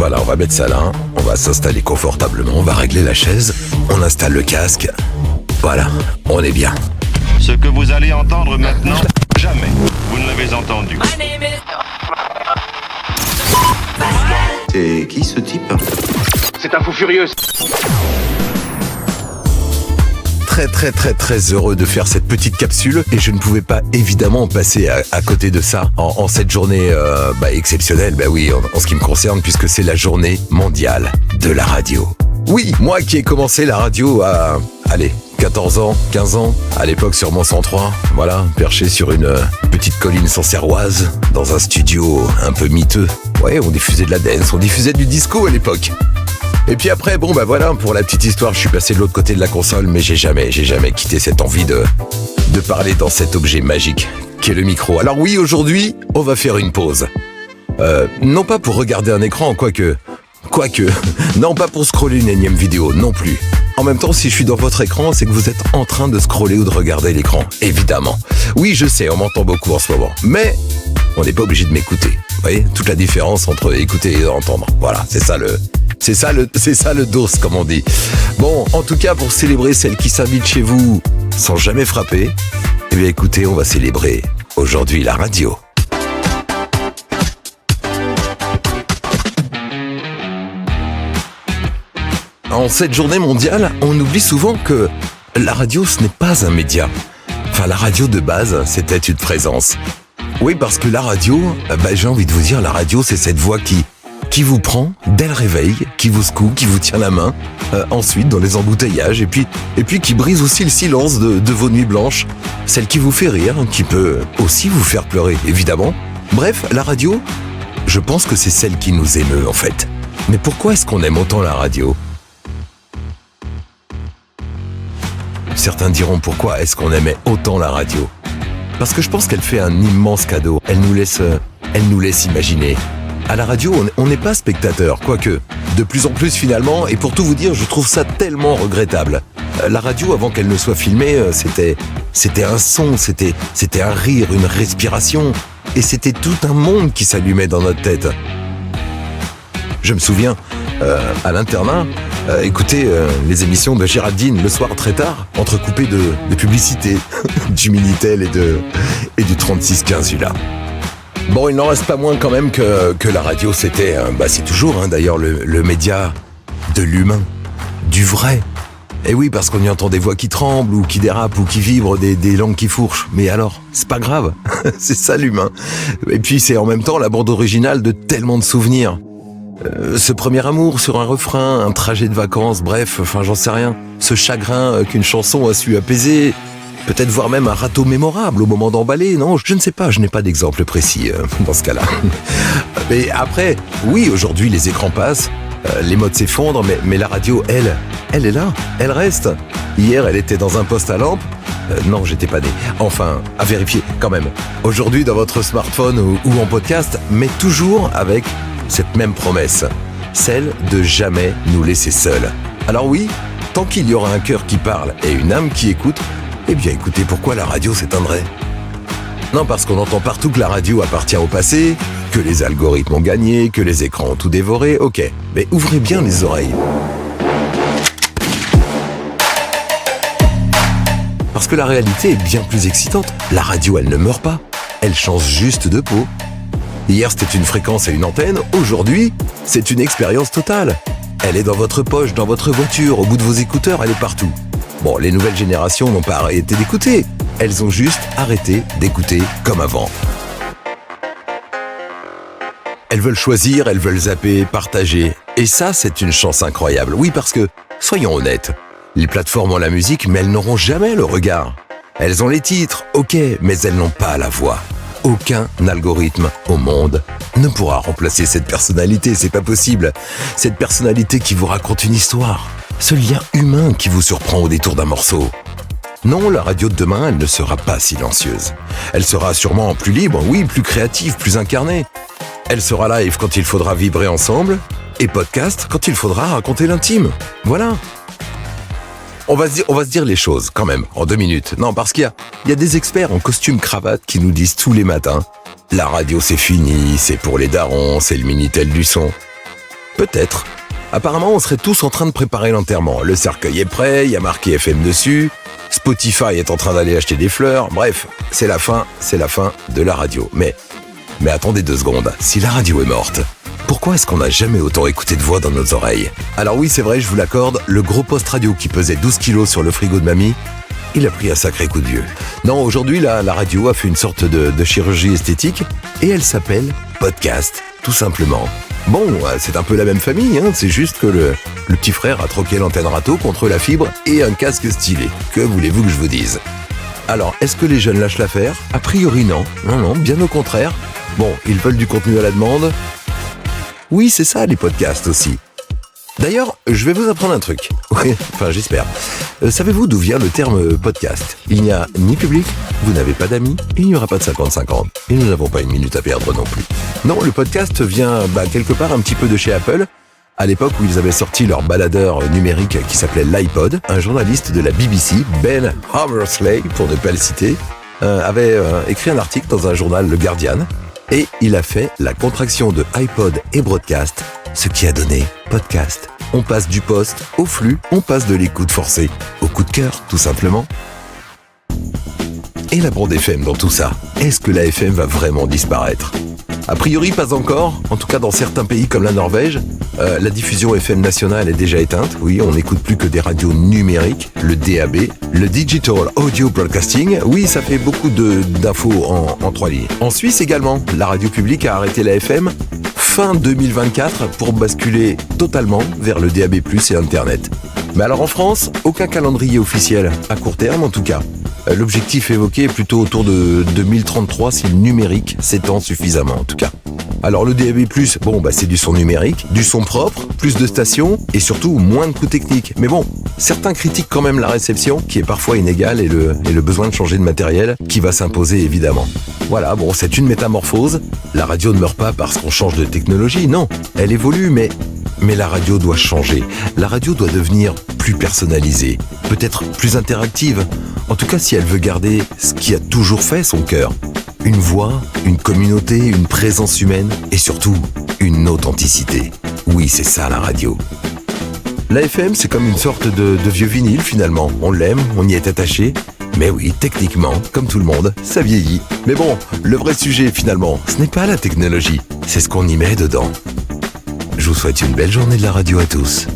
Voilà, on va mettre ça là, on va s'installer confortablement, on va régler la chaise, on installe le casque. Voilà, on est bien. Ce que vous allez entendre maintenant, jamais vous ne l'avez entendu. C'est qui ce type ? C'est un fou furieux. Très heureux de faire cette petite capsule et je ne pouvais pas évidemment passer à côté de ça en cette journée exceptionnelle, oui, en ce qui me concerne, puisque c'est la journée mondiale de la radio. Oui, moi qui ai commencé la radio à 14 ans, 15 ans, à l'époque sur mon 103, voilà, perché sur une petite colline sancerroise, dans un studio un peu miteux. Ouais, on diffusait de la dance, on diffusait du disco à l'époque. Et puis après, voilà, pour la petite histoire, je suis passé de l'autre côté de la console, mais j'ai jamais quitté cette envie de parler dans cet objet magique qu'est le micro. Alors oui, aujourd'hui, on va faire une pause. Non pas pour regarder un écran, quoique, non pas pour scroller une énième vidéo, non plus. En même temps, si je suis dans votre écran, c'est que vous êtes en train de scroller ou de regarder l'écran, évidemment. Oui, je sais, on m'entend beaucoup en ce moment, mais on n'est pas obligé de m'écouter. Vous voyez, toute la différence entre écouter et entendre. Voilà, c'est ça le dos, comme on dit. Bon, en tout cas, pour célébrer celle qui s'invite chez vous sans jamais frapper, eh bien écoutez, on va célébrer aujourd'hui la radio. En cette journée mondiale, on oublie souvent que la radio, ce n'est pas un média. Enfin, la radio de base, c'était une présence. Oui, parce que la radio, j'ai envie de vous dire, la radio, c'est cette voix qui vous prend dès le réveil, qui vous secoue, qui vous tient la main, ensuite dans les embouteillages, et puis qui brise aussi le silence de vos nuits blanches, celle qui vous fait rire, qui peut aussi vous faire pleurer, évidemment. Bref, la radio, je pense que c'est celle qui nous émeut, en fait. Mais pourquoi est-ce qu'on aime autant la radio ? Certains diront pourquoi est-ce qu'on aimait autant la radio ? Parce que je pense qu'elle fait un immense cadeau. Elle nous laisse imaginer. À la radio, on n'est pas spectateur, quoique. De plus en plus finalement, et pour tout vous dire, je trouve ça tellement regrettable. La radio, avant qu'elle ne soit filmée, c'était un son, c'était un rire, une respiration, et c'était tout un monde qui s'allumait dans notre tête. Je me souviens, à l'internat, écouter les émissions de Géraldine le soir très tard, entrecoupées de publicités, du Minitel et du 3615 ULA. Bon, il n'en reste pas moins quand même que la radio, c'était, c'est toujours d'ailleurs le média de l'humain, du vrai. Et oui, parce qu'on y entend des voix qui tremblent, ou qui dérapent, ou qui vibrent, des langues qui fourchent. Mais alors, c'est pas grave, c'est ça l'humain. Et puis c'est en même temps la bande originale de tellement de souvenirs. Ce premier amour sur un refrain, un trajet de vacances, bref, j'en sais rien. Ce chagrin qu'une chanson a su apaiser, peut-être voire même un râteau mémorable au moment d'emballer, non, je ne sais pas, je n'ai pas d'exemple précis dans ce cas-là. Mais après, oui, aujourd'hui les écrans passent, les modes s'effondrent, mais la radio, elle est là, elle reste. Hier, elle était dans un poste à lampe, non, j'étais pas né. Enfin, à vérifier quand même. Aujourd'hui, dans votre smartphone ou en podcast, mais toujours avec cette même promesse, celle de jamais nous laisser seuls. Alors oui, tant qu'il y aura un cœur qui parle et une âme qui écoute, eh bien écoutez, pourquoi la radio s'éteindrait ? Non, parce qu'on entend partout que la radio appartient au passé, que les algorithmes ont gagné, que les écrans ont tout dévoré, ok, mais ouvrez bien les oreilles. Parce que la réalité est bien plus excitante. La radio, elle ne meurt pas, elle change juste de peau. Hier, c'était une fréquence et une antenne. Aujourd'hui, c'est une expérience totale. Elle est dans votre poche, dans votre voiture, au bout de vos écouteurs, elle est partout. Bon, les nouvelles générations n'ont pas arrêté d'écouter. Elles ont juste arrêté d'écouter comme avant. Elles veulent choisir, elles veulent zapper, partager. Et ça, c'est une chance incroyable. Oui, parce que, soyons honnêtes, les plateformes ont la musique, mais elles n'auront jamais le regard. Elles ont les titres, ok, mais elles n'ont pas la voix. Aucun algorithme au monde ne pourra remplacer cette personnalité, c'est pas possible. Cette personnalité qui vous raconte une histoire, ce lien humain qui vous surprend au détour d'un morceau. Non, la radio de demain, elle ne sera pas silencieuse. Elle sera sûrement plus libre, oui, plus créative, plus incarnée. Elle sera live quand il faudra vibrer ensemble, et podcast quand il faudra raconter l'intime. Voilà. On va se dire les choses, quand même, en 2 minutes. Non, parce qu'il y a des experts en costume cravate qui nous disent tous les matins « La radio, c'est fini, c'est pour les darons, c'est le Minitel du son ». Peut-être. Apparemment, on serait tous en train de préparer l'enterrement. Le cercueil est prêt, il y a marqué FM dessus, Spotify est en train d'aller acheter des fleurs, bref, c'est la fin de la radio. Mais attendez 2 secondes, si la radio est morte, pourquoi est-ce qu'on n'a jamais autant écouté de voix dans nos oreilles ? Alors oui, c'est vrai, je vous l'accorde, le gros poste radio qui pesait 12 kilos sur le frigo de mamie, il a pris un sacré coup de vieux. Non, aujourd'hui, la radio a fait une sorte de chirurgie esthétique et elle s'appelle podcast, tout simplement. Bon, c'est un peu la même famille, hein, c'est juste que le petit frère a troqué l'antenne râteau contre la fibre et un casque stylé. Que voulez-vous que je vous dise ? Alors, est-ce que les jeunes lâchent l'affaire ? A priori non, bien au contraire. Bon, ils veulent du contenu à la demande. Oui, c'est ça les podcasts aussi. D'ailleurs, je vais vous apprendre un truc. Oui, enfin j'espère. Savez-vous d'où vient le terme podcast ? Il n'y a ni public, vous n'avez pas d'amis, il n'y aura pas de 50-50. Et nous n'avons pas une minute à perdre non plus. Non, le podcast vient quelque part un petit peu de chez Apple. À l'époque où ils avaient sorti leur baladeur numérique qui s'appelait l'iPod, un journaliste de la BBC, Ben Haversley, pour ne pas le citer, avait écrit un article dans un journal, Le Guardian, et il a fait la contraction de iPod et broadcast, ce qui a donné podcast. On passe du poste au flux, on passe de l'écoute forcée au coup de cœur, tout simplement. Et la bande FM dans tout ça, est-ce que la FM va vraiment disparaître ? A priori, pas encore. En tout cas, dans certains pays comme la Norvège, la diffusion FM nationale est déjà éteinte. Oui, on n'écoute plus que des radios numériques, le DAB, le Digital Audio Broadcasting. Oui, ça fait beaucoup d'infos en 3 lignes. En Suisse également, la radio publique a arrêté la FM fin 2024 pour basculer totalement vers le DAB+, et Internet. Mais alors en France, aucun calendrier officiel, à court terme en tout cas. L'objectif évoqué est plutôt autour de 2033 si le numérique s'étend suffisamment en tout cas. Alors le DAB+, c'est du son numérique, du son propre, plus de stations et surtout moins de coûts techniques. Mais bon, certains critiquent quand même la réception qui est parfois inégale et le besoin de changer de matériel qui va s'imposer évidemment. Voilà, c'est une métamorphose. La radio ne meurt pas parce qu'on change de technologie, non. Elle évolue, mais la radio doit changer. La radio doit devenir plus personnalisée, peut-être plus interactive. En tout cas, si elle veut garder ce qui a toujours fait son cœur. Une voix, une communauté, une présence humaine et surtout, une authenticité. Oui, c'est ça la radio. La FM, c'est comme une sorte de vieux vinyle finalement. On l'aime, on y est attaché. Mais oui, techniquement, comme tout le monde, ça vieillit. Mais bon, le vrai sujet finalement, ce n'est pas la technologie, c'est ce qu'on y met dedans. Je vous souhaite une belle journée de la radio à tous.